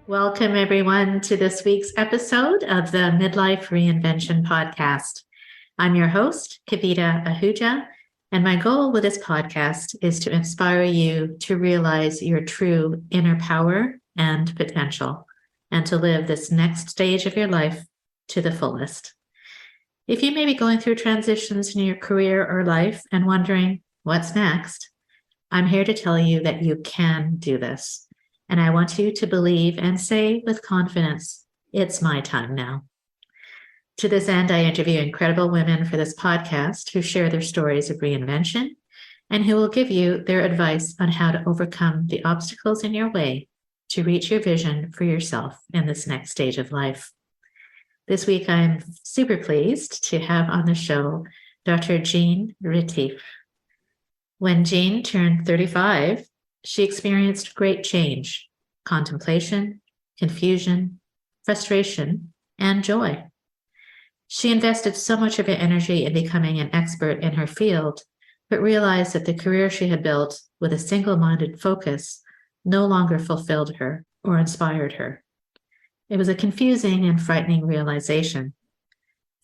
Welcome, everyone, to this week's episode of the Midlife Reinvention Podcast. I'm your host, Kavita Ahuja, and my goal with this podcast is to inspire you to realize your true inner power and potential, and to live this next stage of your life to the fullest. If you may be going through transitions in your career or life and wondering what's next, I'm here to tell you that you can do this. And I want you to believe and say with confidence, it's my time now. To this end, I interview incredible women for this podcast who share their stories of reinvention and who will give you their advice on how to overcome the obstacles in your way to reach your vision for yourself in this next stage of life. This week, I'm super pleased to have on the show Dr. Jeanne Retief. When Jeanne turned 35, she experienced great change, contemplation, confusion, frustration, and joy. She invested so much of her energy in becoming an expert in her field, but realized that the career she had built with a single-minded focus no longer fulfilled her or inspired her. It was a confusing and frightening realization.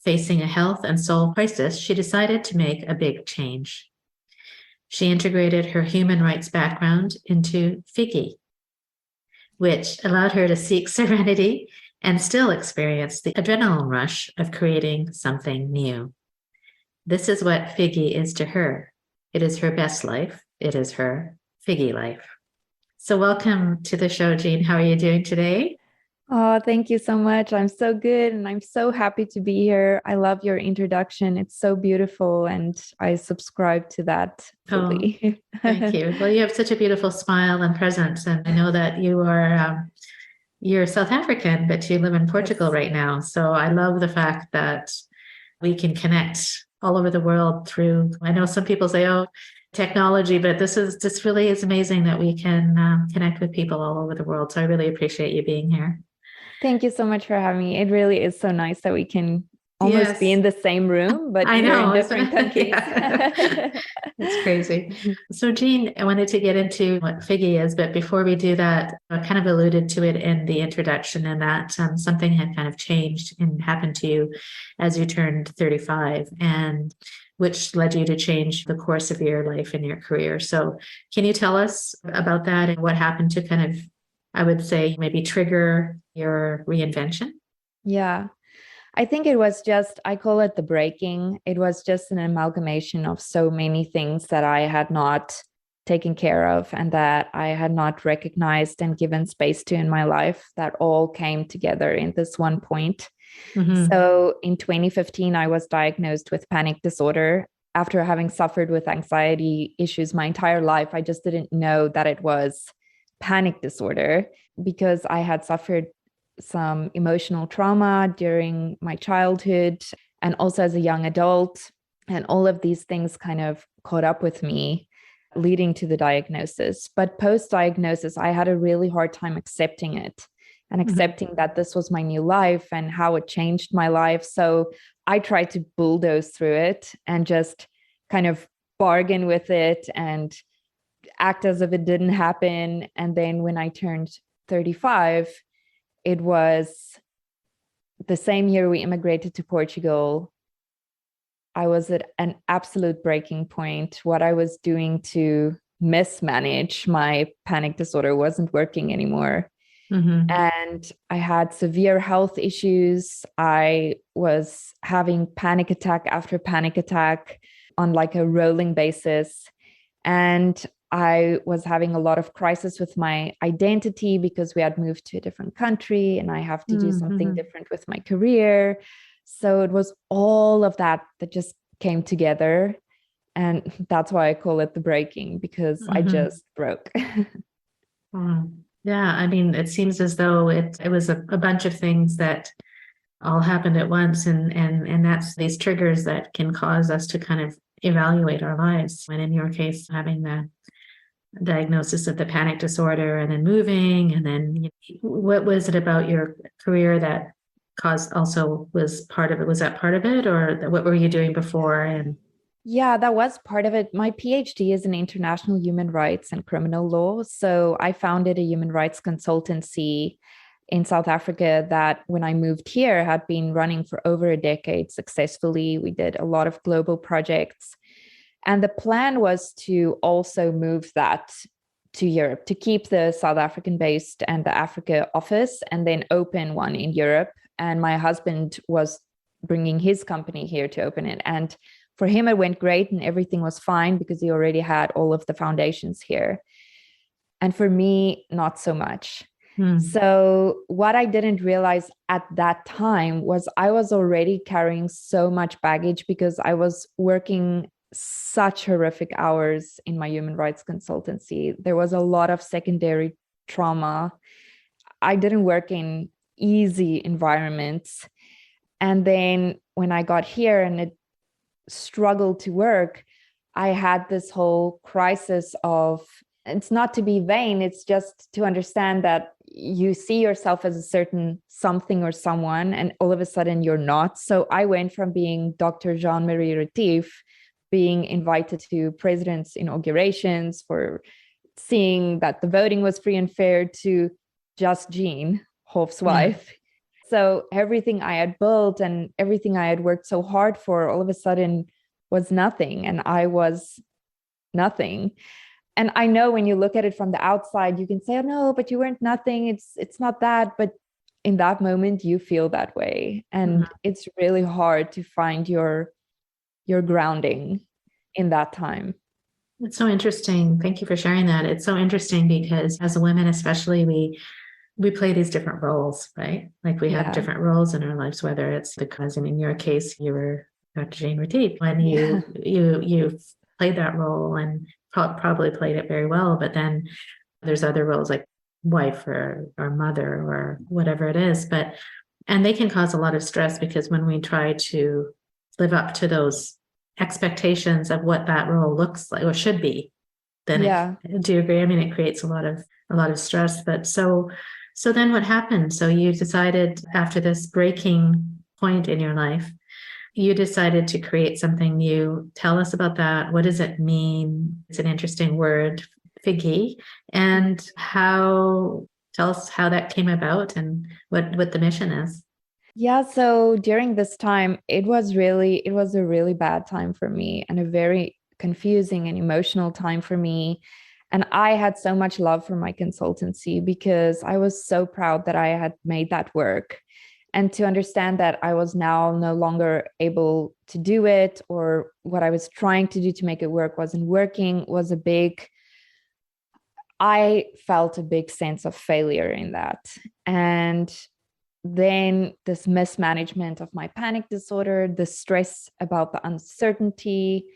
Facing a health and soul crisis, she decided to make a big change. She integrated her human rights background into Figgi, which allowed her to seek serenity and still experience the adrenaline rush of creating something new. This is what Figgi is to her. It is her best life. It is her Figgi life. So welcome to the show, Jeanne. How are you doing today? Oh, thank you so much. I'm so good. And I'm so happy to be here. I love your introduction. It's so beautiful. And I subscribe to that fully. Oh, thank you. Well, you have such a beautiful smile and presence. And I know that you're South African, but you live in Portugal right now. So I love the fact that we can connect all over the world through, I know some people say, oh, technology, but this really is amazing that we can connect with people all over the world. So I really appreciate you being here. Thank you so much for having me. It really is so nice that we can almost be in the same room, but we're in different countries. It's crazy. So Jeanne, I wanted to get into what Figgi is, but before we do that, I kind of alluded to it in the introduction, and that something had kind of changed and happened to you as you turned 35, and which led you to change the course of your life and your career. So can you tell us about that and what happened to kind of, I would say, maybe trigger your reinvention? Yeah. I think it was just, I call it the breaking. It was just an amalgamation of so many things that I had not taken care of and that I had not recognized and given space to in my life, that all came together in this one point. Mm-hmm. So in 2015, I was diagnosed with panic disorder. After having suffered with anxiety issues my entire life, I just didn't know that it was panic disorder because I had suffered some emotional trauma during my childhood and also as a young adult. And all of these things kind of caught up with me, leading to the diagnosis. But post-diagnosis, I had a really hard time accepting it and accepting that this was my new life and how it changed my life. So I tried to bulldoze through it and just kind of bargain with it and act as if it didn't happen. And then when I turned 35, it was the same year we immigrated to Portugal. I was at an absolute breaking point. What I was doing to mismanage my panic disorder wasn't working anymore. Mm-hmm. And I had severe health issues. I was having panic attack after panic attack on like a rolling basis. And I was having a lot of crisis with my identity because we had moved to a different country and I have to do something different with my career. So it was all of that just came together. And that's why I call it the breaking, because I just broke. Yeah, I mean, it seems as though it was a bunch of things that all happened at once. And that's these triggers that can cause us to kind of evaluate our lives. And in your case, having the diagnosis of the panic disorder and then moving, and then what was it about your career that was part of it? Was that part of it, or what were you doing before? And yeah, that was part of it. My PhD is in international human rights and criminal law. So I founded a human rights consultancy in South Africa that when I moved here had been running for over a decade successfully. We did a lot of global projects. And the plan was to also move that to Europe, to keep the South African based and the Africa office, and then open one in Europe. And my husband was bringing his company here to open it. And for him, it went great and everything was fine because he already had all of the foundations here. And for me, not so much. So what I didn't realize at that time was I was already carrying so much baggage because I was working such horrific hours in my human rights consultancy. There was a lot of secondary trauma. I didn't work in easy environments. And then when I got here and it struggled to work, I had this whole crisis of, it's not to be vain, it's just to understand that you see yourself as a certain something or someone, and all of a sudden you're not. So I went from being Dr. Jeanne Mari Retief, being invited to president's inaugurations, for seeing that the voting was free and fair, to just Jeanne, Hof's wife. So everything I had built and everything I had worked so hard for all of a sudden was nothing, and I was nothing. And I know when you look at it from the outside, you can say, oh, no, but you weren't nothing. It's not that. But in that moment, you feel that way. And it's really hard to find your grounding in that time. It's so interesting. Thank you for sharing that. It's so interesting because as women, especially, we play these different roles, right? Like we have different roles in our lives, whether it's because in your case, you were Dr. Jeanne Retief, when you played that role and probably played it very well, but then there's other roles like wife or mother or whatever it is, and they can cause a lot of stress because when we try to live up to those expectations of what that role looks like or should be, then do you agree? I mean, it creates a lot of stress. But so then what happened? So you decided after this breaking point in your life, you decided to create something new. Tell us about that. What does it mean? It's an interesting word, Figgi, and tell us how that came about and what the mission is. Yeah, so during this time, it was a really bad time for me and a very confusing and emotional time for me. And I had so much love for my consultancy because I was so proud that I had made that work. And to understand that I was now no longer able to do it, or what I was trying to do to make it work wasn't working, I felt a big sense of failure in that. And then this mismanagement of my panic disorder, the stress about the uncertainty,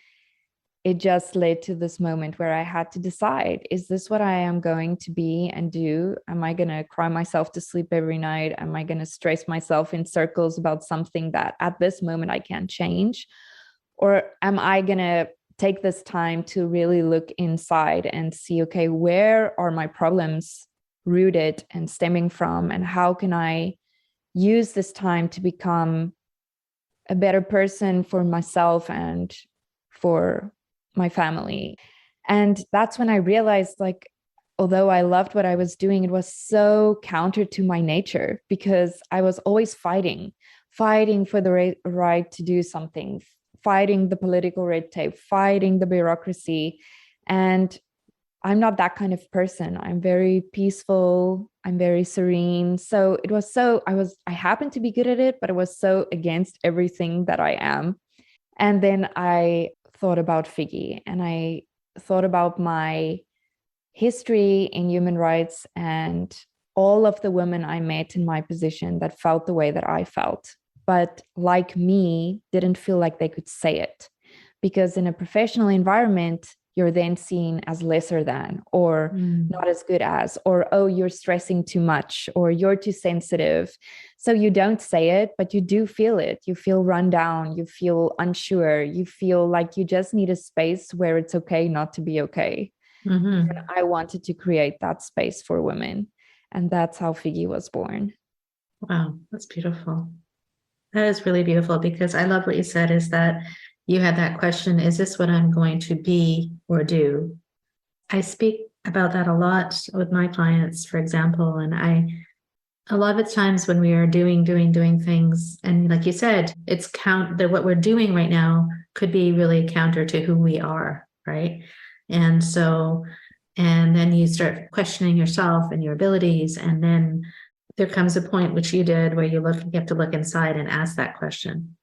it just led to this moment where I had to decide, is this what I am going to be and do? Am I going to cry myself to sleep every night? Am I going to stress myself in circles about something that at this moment I can't change? Or am I going to take this time to really look inside and see, okay, where are my problems rooted and stemming from? And how can I use this time to become a better person for myself and for my family? And that's when I realized, like, although I loved what I was doing, it was so counter to my nature because I was always fighting for the right to do something, fighting the political red tape, fighting the bureaucracy. And I'm not that kind of person. I'm very peaceful. I'm very serene. So it was I happened to be good at it, but it was so against everything that I am. And then I thought about Figgi, and I thought about my history in human rights and all of the women I met in my position that felt the way that I felt, but like me, didn't feel like they could say it. Because in a professional environment, you're then seen as lesser than, or not as good as, or, oh, you're stressing too much, or you're too sensitive. So you don't say it, but you do feel it. You feel run down, you feel unsure, you feel like you just need a space where it's okay not to be okay. And I wanted to create that space for women. And that's how Figgi was born. Wow, that's beautiful. That is really beautiful, because I love what you said, is that you had that question, is this what I'm going to be or do? I speak about that a lot with my clients, for example, and a lot of the times when we are doing things, and like you said, it's that what we're doing right now could be really counter to who we are, right? And so, and then you start questioning yourself and your abilities, and then there comes a point, which you did, where you have to look inside and ask that question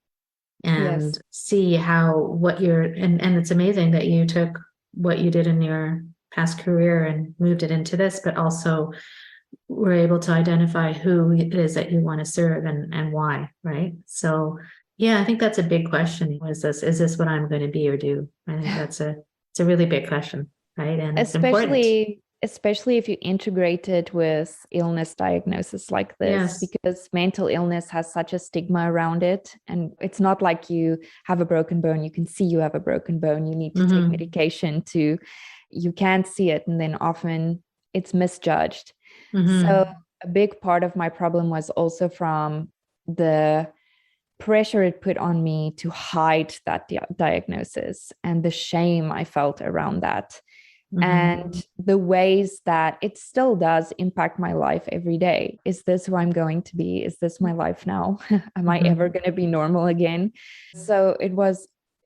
and Yes. see and it's amazing that you took what you did in your past career and moved it into this, but also were able to identify who it is that you want to serve and why, right? So yeah, I think that's a big question. Is this what I'm going to be or do? I think it's a really big question, right? And it's important. Especially if you integrate it with illness diagnosis like this, Yes. because mental illness has such a stigma around it. And it's not like you have a broken bone, you can see you have a broken bone, you need to take medication you can't see it. And then often it's misjudged. So a big part of my problem was also from the pressure it put on me to hide that diagnosis and the shame I felt around that. And the ways that it still does impact my life every day. Is this who I'm going to be? Is this my life now? Am I ever going to be normal again? So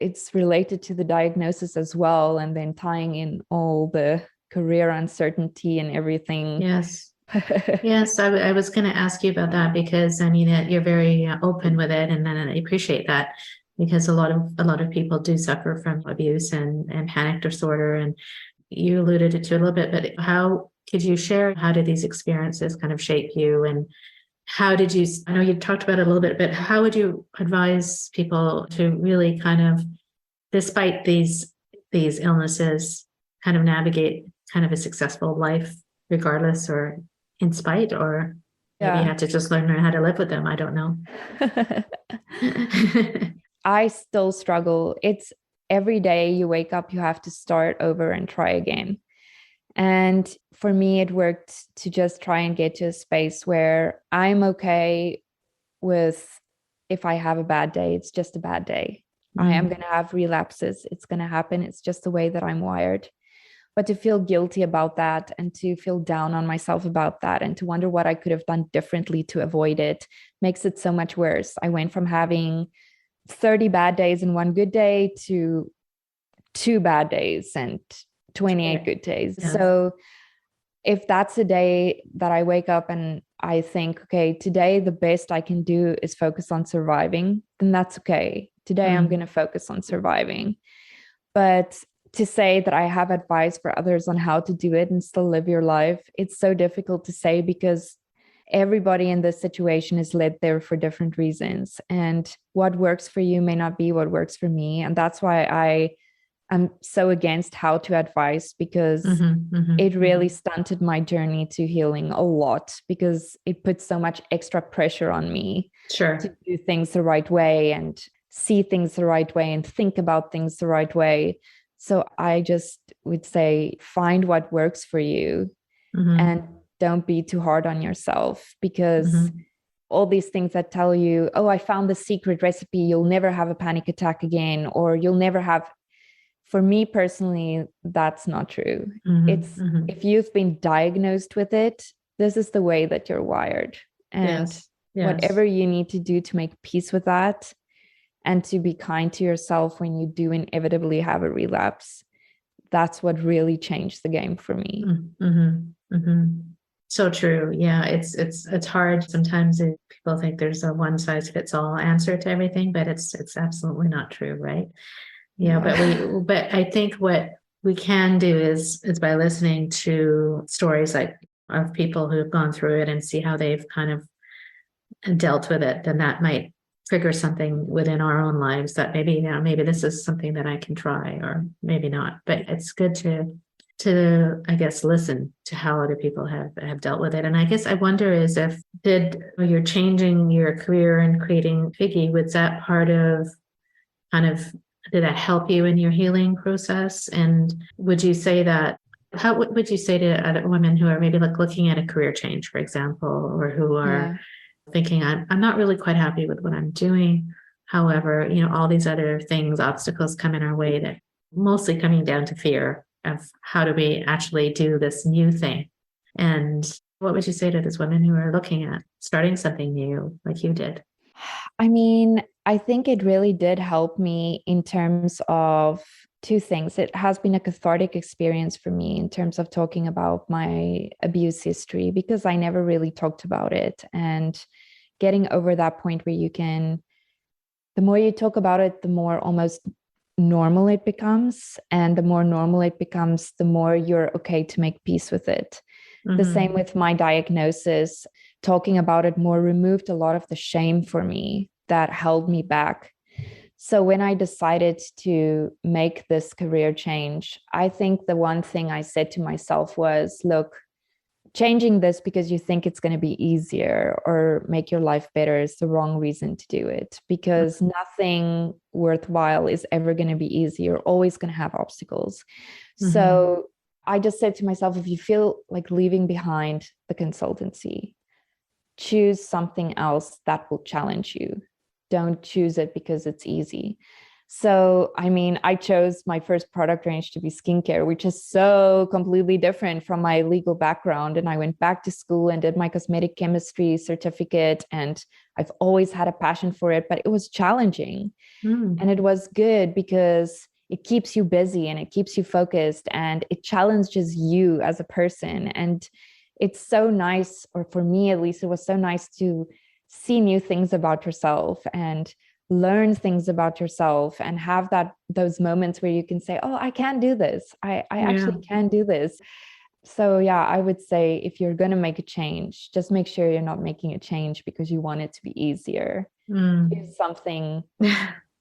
it's related to the diagnosis as well. And then tying in all the career uncertainty and everything. Yes. Yes, I was going to ask you about that, because I mean, you're very open with it, and then I appreciate that, because a lot of people do suffer from abuse and panic disorder, and you alluded to it a little bit, but how could you share, how did these experiences kind of shape you, and how did you, I know you talked about it a little bit, but how would you advise people to really kind of, despite these illnesses, kind of navigate kind of a successful life regardless, or in spite, or maybe you have to just learn how to live with them. I don't know. I still struggle. It's every day you wake up, you have to start over and try again. And for me, it worked to just try and get to a space where I'm okay with, if I have a bad day, it's just a bad day. I am going to have relapses. It's going to happen. It's just the way that I'm wired. But to feel guilty about that, and to feel down on myself about that, and to wonder what I could have done differently to avoid it, makes it so much worse. I went from having 30 bad days and one good day to 2 bad days and 28 good days. Yes. So if that's a day that I wake up and I think, okay, today the best I can do is focus on surviving, then that's okay. Today I'm going to focus on surviving. But to say that I have advice for others on how to do it and still live your life, it's so difficult to say, because everybody in this situation is led there for different reasons. And what works for you may not be what works for me. And that's why I am so against how to advise, because it really stunted my journey to healing a lot, because it puts so much extra pressure on me to do things the right way and see things the right way and think about things the right way. So I just would say, find what works for you and don't be too hard on yourself, because all these things that tell you, oh, I found the secret recipe, you'll never have a panic attack again, or you'll never have. For me personally, that's not true. If you've been diagnosed with it, this is the way that you're wired. And whatever you need to do to make peace with that, and to be kind to yourself when you do inevitably have a relapse, that's what really changed the game for me. So true. Yeah, it's hard sometimes. People think there's a one size fits all answer to everything, but it's absolutely not true, right? Yeah, but I think what we can do is by listening to stories like of people who've gone through it and see how they've kind of dealt with it, then that might trigger something within our own lives that maybe this is something that I can try, or maybe not. But it's good to I guess listen to how other people have dealt with it. And I guess I wonder is if you're changing your career and creating Figgi, was that part of kind of, did that help you in your healing process? And would you say that, how would you say to other women who are maybe like looking at a career change, for example, or who are thinking, I'm not really quite happy with what I'm doing. However, all these other things, obstacles come in our way, that mostly coming down to fear of how do we actually do this new thing. And What would you say to those women who are looking at starting something new like you did? I mean, I think it really did help me in terms of two things. It has been a cathartic experience for me in terms of talking about my abuse history, because I never really talked about it. And getting over that point where the more you talk about it, the more almost normal it becomes. And the more normal it becomes, the more you're okay to make peace with it. The same with my diagnosis. Talking about it more removed a lot of the shame for me that held me back. So when I decided to make this career change, I think the one thing I said to myself was, look, changing this because you think it's going to be easier or make your life better is the wrong reason to do it, because nothing worthwhile is ever going to be easy. You're always going to have obstacles. So I just said to myself, if you feel like leaving behind the consultancy, choose something else that will challenge you. Don't choose it because it's easy. So, I mean, I chose my first product range to be skincare, which is so completely different from my legal background. And I went back to school and did my cosmetic chemistry certificate. And I've always had a passion for it, but it was challenging. And it was good because it keeps you busy and it keeps you focused and it challenges you as a person. And it's so nice, or for me at least, it was so nice to see new things about yourself and learn things about yourself and have those moments where you can say, oh, I can do this. I actually can do this. So yeah, I would say if you're going to make a change, just make sure you're not making a change because you want it to be easier. Do something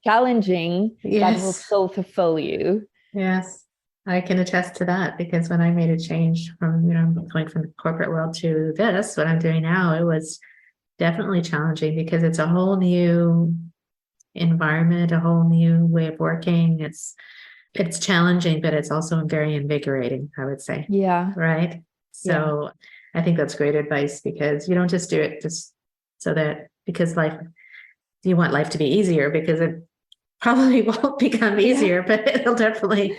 challenging that will still fulfill you. Yes, I can attest to that because when I made a change from, going from the corporate world to this, what I'm doing now, it was definitely challenging because it's a whole new environment, a whole new way of working. It's challenging, but it's also very invigorating, I would say. Yeah. Right. So I think that's great advice because you don't just do it just so that because you want life to be easier, because it probably won't become easier, but it'll definitely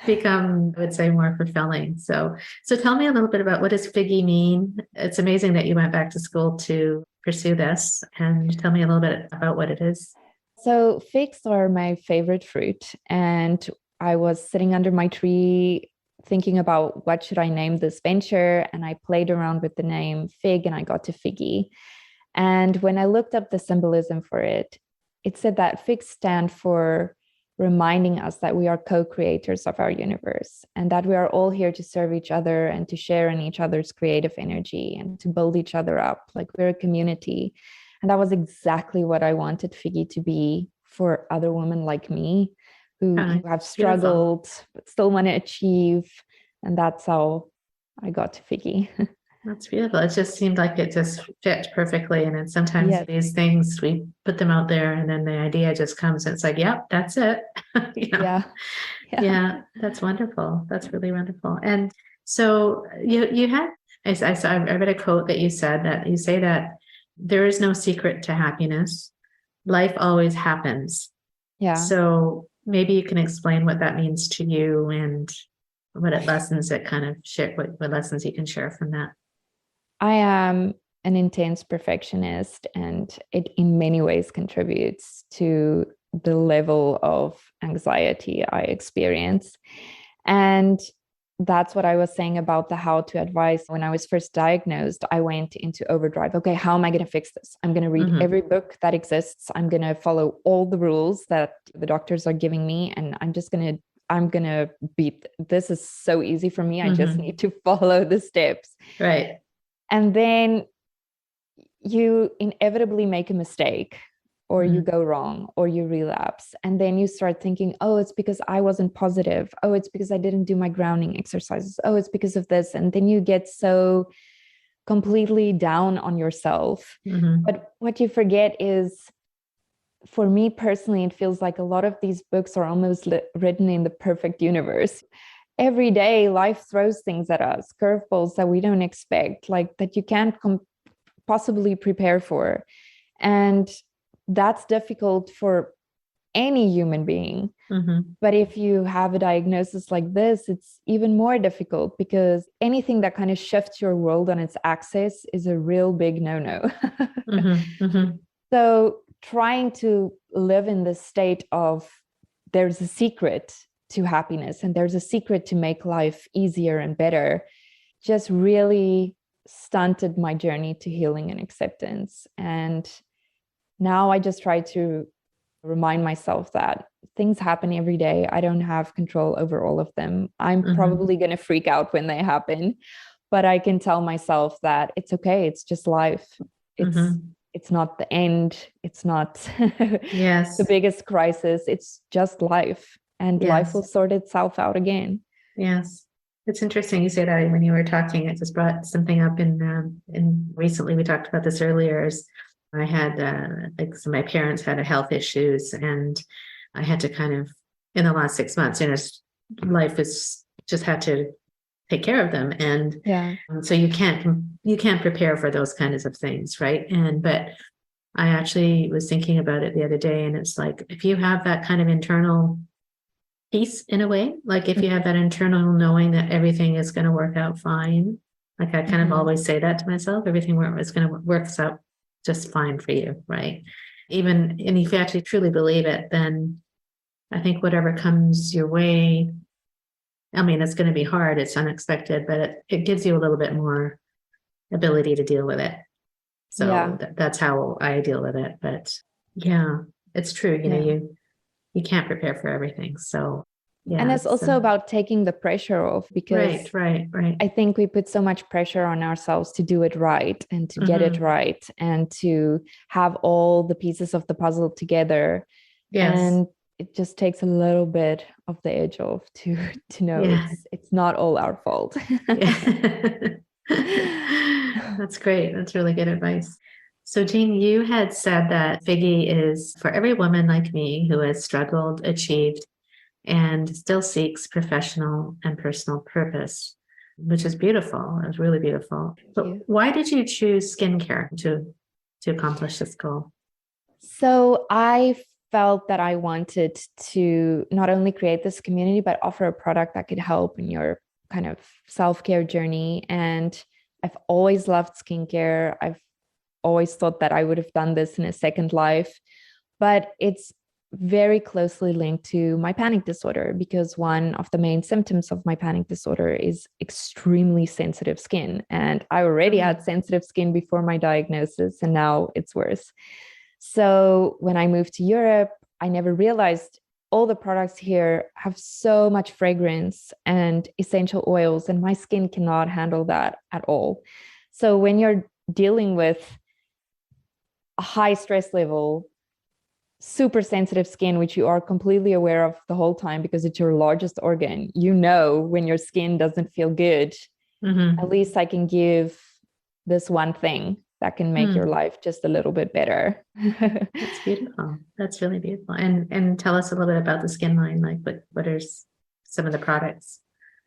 become, I would say, more fulfilling. So tell me a little bit about what does Figgi mean? It's amazing that you went back to school to pursue this, and tell me a little bit about what it is. So figs are my favorite fruit. And I was sitting under my tree thinking about what should I name this venture. And I played around with the name fig and I got to Figgi. And when I looked up the symbolism for it, it said that figs stand for reminding us that we are co-creators of our universe and that we are all here to serve each other and to share in each other's creative energy and to build each other up. Like we're a community. And that was exactly what I wanted Figgi to be for other women like me who have struggled, but still want to achieve. And that's how I got to Figgi. That's beautiful. It just seemed like it just fit perfectly. And then sometimes these things, we put them out there and then the idea just comes and it's like, yep, that's it. Yeah, that's wonderful. That's really wonderful. And so you had, I read a quote that you said that you say that there is no secret to happiness. Life always happens. Yeah. So maybe you can explain what that means to you and what lessons it kind of share, what lessons you can share from that. I am an intense perfectionist, and it in many ways contributes to the level of anxiety I experience. And that's what I was saying about the how to advice. When I was first diagnosed, I went into overdrive. Okay, how am I going to fix this? I'm going to read every book that exists. I'm going to follow all the rules that the doctors are giving me. And I'm going to beat. This is so easy for me. I just need to follow the steps. Right. And then you inevitably make a mistake, or you go wrong, or you relapse. And then you start thinking, oh, it's because I wasn't positive. Oh, it's because I didn't do my grounding exercises. Oh, it's because of this. And then you get so completely down on yourself. But what you forget is, for me personally, it feels like a lot of these books are almost written in the perfect universe. Every day, life throws things at us, curveballs that we don't expect, like that you can't possibly prepare for. And that's difficult for any human being. Mm-hmm. But if you have a diagnosis like this, it's even more difficult because anything that kind of shifts your world on its axis is a real big no-no. Mm-hmm. Mm-hmm. So trying to live in this state of there's a secret to happiness and there's a secret to make life easier and better just really stunted my journey to healing and acceptance. And now I just try to remind myself that things happen every day. I don't have control over all of them. I'm Mm-hmm. probably going to freak out when they happen, but I can tell myself that it's okay. It's just life. It's not the end. It's not Yes. the biggest crisis. It's just life, and life will Yes. sort itself out again. Yes. It's interesting you say that. When you were talking, it just brought something up in recently we talked about this earlier. Is I had so my parents had health issues, and I had to kind of in the last 6 months, life is just had to take care of them, and Yeah. so you can't prepare for those kinds of things, right? But I actually was thinking about it the other day, and it's like if you have that kind of internal peace in a way, like if you have that internal knowing that everything is going to work out fine, like I kind of always say that to myself, everything is going to work out just fine for you, right? And if you actually truly believe it, then I think whatever comes your way, I mean, it's going to be hard, it's unexpected, but it gives you a little bit more ability to deal with it. So that's how I deal with it. But yeah, it's true. You can't prepare for everything. So yeah. And it's also about taking the pressure off, because right. I think we put so much pressure on ourselves to do it right and to get it right and to have all the pieces of the puzzle together. Yes. And it just takes a little bit of the edge off to know it's not all our fault. That's great. That's really good advice. So, Jeanne, you had said that Figgi is for every woman like me who has struggled, achieved, and still seeks professional and personal purpose, which is beautiful. It was really beautiful. But why did you choose skincare to accomplish this goal? So I felt that I wanted to not only create this community, but offer a product that could help in your kind of self-care journey. And I've always loved skincare. I've always thought that I would have done this in a second life, but it's very closely linked to my panic disorder, because one of the main symptoms of my panic disorder is extremely sensitive skin. And I already had sensitive skin before my diagnosis, and now it's worse. So when I moved to Europe, I never realized all the products here have so much fragrance and essential oils, and my skin cannot handle that at all. So when you're dealing with a high stress level, super sensitive skin, which you are completely aware of the whole time because it's your largest organ, when your skin doesn't feel good, at least I can give this one thing that can make your life just a little bit better. That's beautiful. That's really beautiful. And tell us a little bit about the skin line. Like what are some of the products?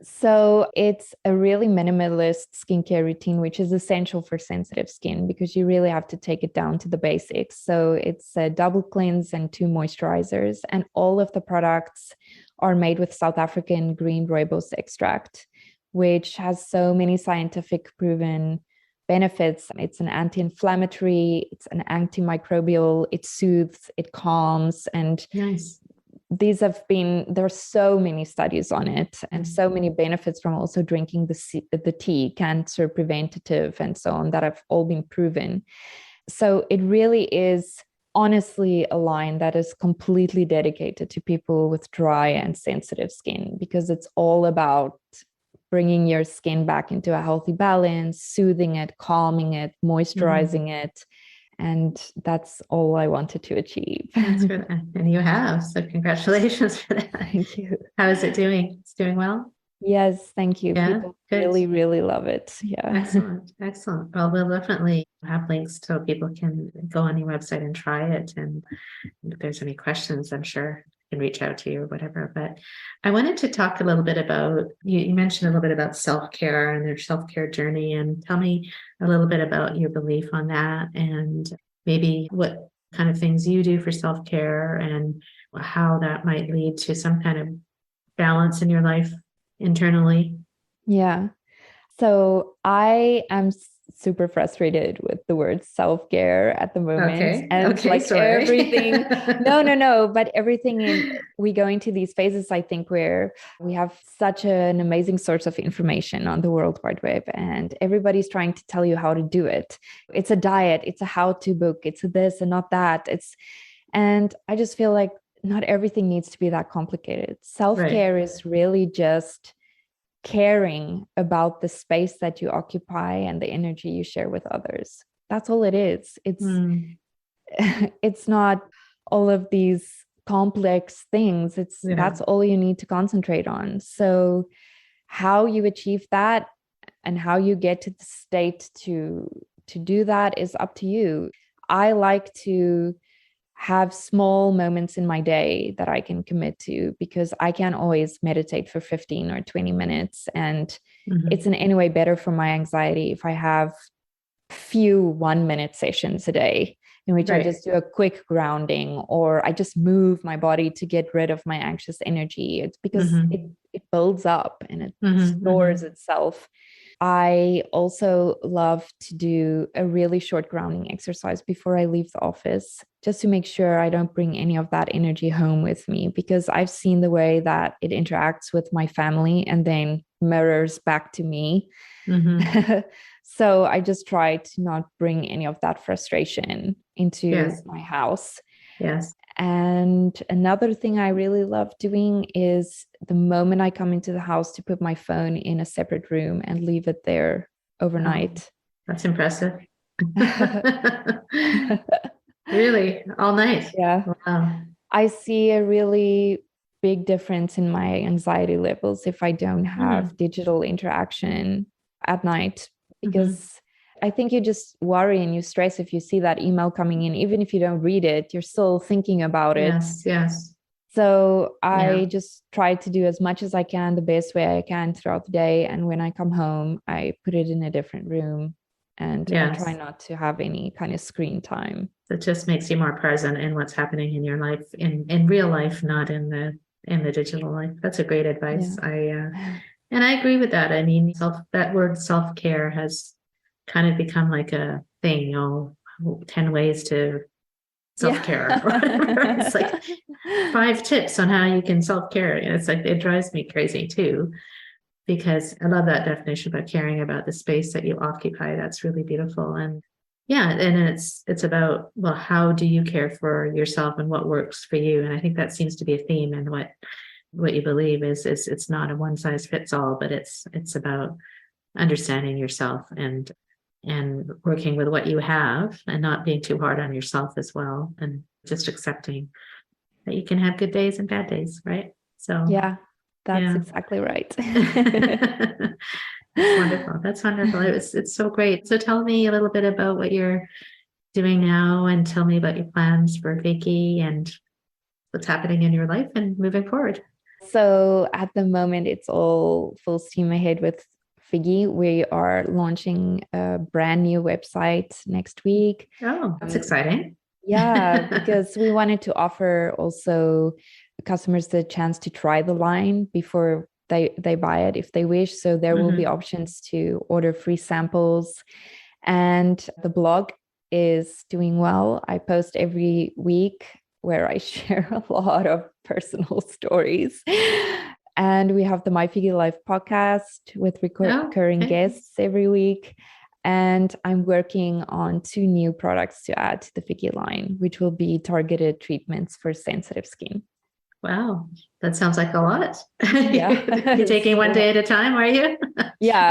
So it's a really minimalist skincare routine, which is essential for sensitive skin because you really have to take it down to the basics. So it's a double cleanse and 2 moisturizers, and all of the products are made with South African green rooibos extract, which has so many scientific proven benefits. It's an anti-inflammatory, it's an antimicrobial, it soothes, it calms, and nice. There are so many studies on it and so many benefits from also drinking the tea, cancer preventative and so on, that have all been proven. So it really is honestly a line that is completely dedicated to people with dry and sensitive skin, because it's all about bringing your skin back into a healthy balance, soothing it, calming it, moisturizing it. And that's all I wanted to achieve. That's good. And you have. So congratulations for that. Thank you. How is it doing? It's doing well? Yes, thank you. Yeah, people good. really, really love it. Yeah. Excellent. Excellent. Well, we'll definitely have links so people can go on your website and try it. And if there's any questions, I'm sure you can reach out to you or whatever. But I wanted to talk a little bit about, you mentioned a little bit about self-care and their self-care journey, and tell me a little bit about your belief on that and maybe what kind of things you do for self-care and how that might lead to some kind of balance in your life internally. Yeah. So I am super frustrated with the word self-care at the moment. And Okay, like sorry. everything, no, but we go into these phases, I think, where we have such an amazing source of information on the World Wide Web, and everybody's trying to tell you how to do it. It's a diet, it's a how-to book, it's a this and not that. And I just feel like not everything needs to be that complicated. Self-care is really just caring about the space that you occupy and the energy you share with others. That's all it is. It's not all of these complex things. That's all you need to concentrate on. So how you achieve that and how you get to the state to do that is up to you. I like to have small moments in my day that I can commit to, because I can't always meditate for 15 or 20 minutes. And it's in any way better for my anxiety if I have few 1-minute sessions a day in which I just do a quick grounding, or I just move my body to get rid of my anxious energy. It's because it builds up and it stores itself. I also love to do a really short grounding exercise before I leave the office, just to make sure I don't bring any of that energy home with me, because I've seen the way that it interacts with my family and then mirrors back to me. So I just try to not bring any of that frustration into my house. Yes. And another thing I really love doing is the moment I come into the house to put my phone in a separate room and leave it there overnight. Oh, that's impressive. Really? All night? Yeah. Wow. I see a really big difference in my anxiety levels if I don't have digital interaction at night, because I think you just worry and you stress if you see that email coming in. Even if you don't read it, you're still thinking about it. Yes. So I just try to do as much as I can, the best way I can throughout the day. And when I come home, I put it in a different room, and I try not to have any kind of screen time. It just makes you more present in what's happening in your life, in real life, not in the digital life. That's a great advice. And I agree with that. I mean, that word self-care has kind of become like a thing, 10 ways to self-care. It's like 5 tips on how you can self-care. It's like, it drives me crazy too, because I love that definition about caring about the space that you occupy. That's really beautiful. And it's about, well, how do you care for yourself and what works for you? And I think that seems to be a theme in what you believe is it's not a one size fits all, but it's about understanding yourself and working with what you have and not being too hard on yourself as well, and just accepting that you can have good days and bad days, right? So that's exactly right. That's wonderful. It's so great. So tell me a little bit about what you're doing now, and tell me about your plans for Figgi and what's happening in your life and moving forward. So at the moment, it's all full steam ahead with Figgi. We are launching a brand new website next week. Oh, that's exciting. Yeah, because we wanted to offer also customers the chance to try the line before they buy it if they wish. So there will be options to order free samples. And the blog is doing well. I post every week where I share a lot of personal stories. And we have the My Figgi Life podcast with recurring guests every week. And I'm working on 2 new products to add to the Figgi line, which will be targeted treatments for sensitive skin. Wow, that sounds like a lot. Yeah. You're taking one day at a time, are you? Yeah.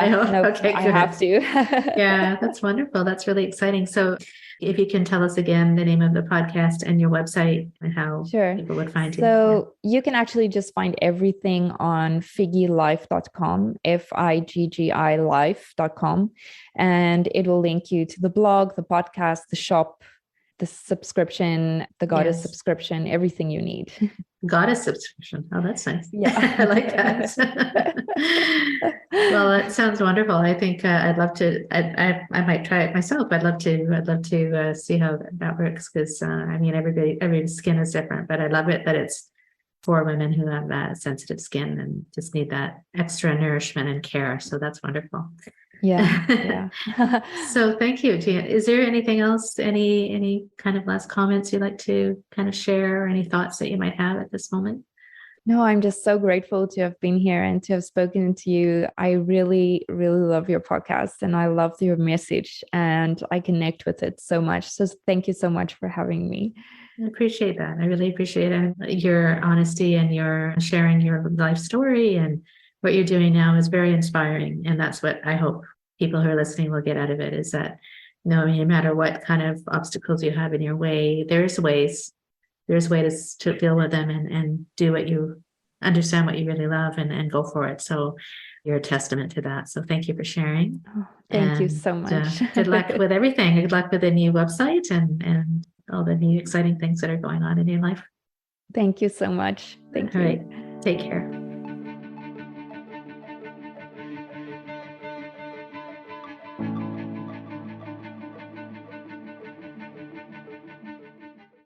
I have to. Yeah, that's wonderful. That's really exciting. So if you can tell us again the name of the podcast and your website and how people would find you. So you can actually just find everything on figgilife.com, Figgi life.com. And it will link you to the blog, the podcast, the shop, the subscription, the goddess Yes. subscription, everything you need. Goddess subscription. Oh, that's nice. Yeah. I like that. Well, that sounds wonderful. I think I'd love to. I might try it myself. I'd love to. I'd love to see how that works because I mean, everybody's skin is different, but I love it that it's for women who have that sensitive skin and just need that extra nourishment and care. So that's wonderful. Yeah. So thank you, Jeanne. Is there anything else, any kind of last comments you'd like to kind of share or any thoughts that you might have at this moment? No, I'm just so grateful to have been here and to have spoken to you. I really, really love your podcast and I love your message and I connect with it so much. So thank you so much for having me. I appreciate that. I really appreciate it. Your honesty and your sharing your life story and what you're doing now is very inspiring. And that's what I hope people who are listening will get out of it is that, no matter what kind of obstacles you have in your way, there's ways to deal with them and do what you understand, what you really love and go for it. So you're a testament to that. So thank you for sharing. Oh, thank you so much. Good luck with everything. Good luck with the new website and all the new exciting things that are going on in your life. Thank you so much. Thank you. All right. Take care.